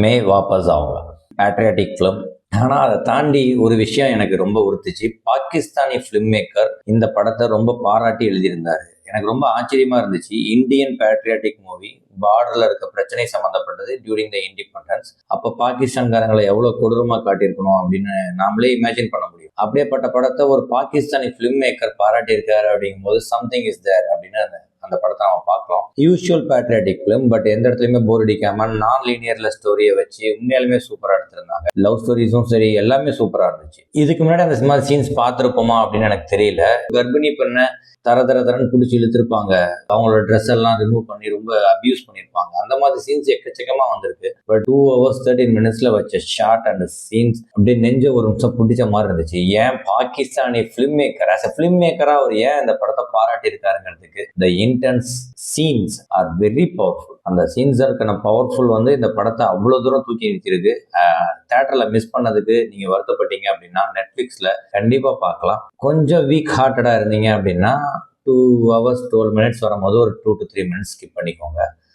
மே வாபஸ் ஆவுங்க patriotic film. ஆனால் அதை தாண்டி ஒரு விஷயம் எனக்கு ரொம்ப உறுத்துச்சு. பாகிஸ்தானி ஃபிலிம் மேக்கர் இந்த படத்தை ரொம்ப பாராட்டி எழுதியிருந்தாரு. எனக்கு ரொம்ப ஆச்சரியமா இருந்துச்சு. இந்தியன் பேட்ரியாட்டிக் மூவி, பார்டர்ல இருக்க பிரச்சனை சம்பந்தப்பட்டது டியூரிங் த இண்டிபெண்டன்ஸ். அப்போ பாகிஸ்தான்காரங்களை எவ்வளவு கொடூரமா காட்டியிருக்கணும் அப்படின்னு நாமளே இமேஜின் பண்ண முடியும். அப்படியேப்பட்ட படத்தை ஒரு பாகிஸ்தானி ஃபிலிம் மேக்கர் பாராட்டி இருக்காரு அப்படிங்கும் போது சம்திங் இஸ் தேர் அப்படின்னு அந்த படத்தை நம்ம பார்க்கலாம். யூஷுவல் பேட்ரியாட்டிக் ஃபிலிம், பட் எந்த இடத்துலையுமே போர் அடிக்காம நான் லீனியர்ல ஸ்டோரியை வச்சு உண்மையாலுமே சூப்பரா எடுத்திருந்தாங்க. லவ் ஸ்டோரிஸும் சரி, எல்லாமே சூப்பரா இருந்துச்சு. இதுக்கு முன்னாடி அந்த மாதிரி சீன்ஸ் பார்த்துருப்போமா அப்படின்னு எனக்கு தெரியல. கர்ப்பிணி பெண்ணை தரன்னு பிடிச்சி இழுத்துருப்பாங்க, அவங்களோட ட்ரெஸ் எல்லாம் ரிமூவ் பண்ணி ரொம்ப அபியூஸ் பண்ணியிருப்பாங்க. அந்த மாதிரி சீன்ஸ் எக்கச்சக்கமா வந்திருக்கு. பட் 2 hours 13 minutes வச்ச ஷார்ட் அண்ட் சீன்ஸ் அப்படியே நெஞ்ச ஒரு நிமிஷம் பிடிச்ச மாதிரி இருந்துச்சு. ஏன் Pakistani film maker as a film மேக்கரா அவர் ஏன் இந்த படத்தை பாராட்டி இருக்காருங்கிறதுக்கு the intense scenes are very powerful. அந்த சீன்ஸ் இருக்கான பவர்ஃபுல் இந்த படத்தை அவ்வளவு தூரம் தூக்கி நிற்கிறது. தியேட்டர்ல மிஸ் பண்ணதுக்கு நீங்க வருத்தப்பட்டீங்க அப்படின்னா நெட்ஃபிளிக்ஸ்ல கண்டிப்பா பார்க்கலாம். கொஞ்சம் வீக் ஹார்ட்டடா இருந்தீங்க அப்படின்னா 2 hours 12 minutes வரும்போது ஒரு 2 to 3 minutes ஸ்கிப் பண்ணிக்கோங்க.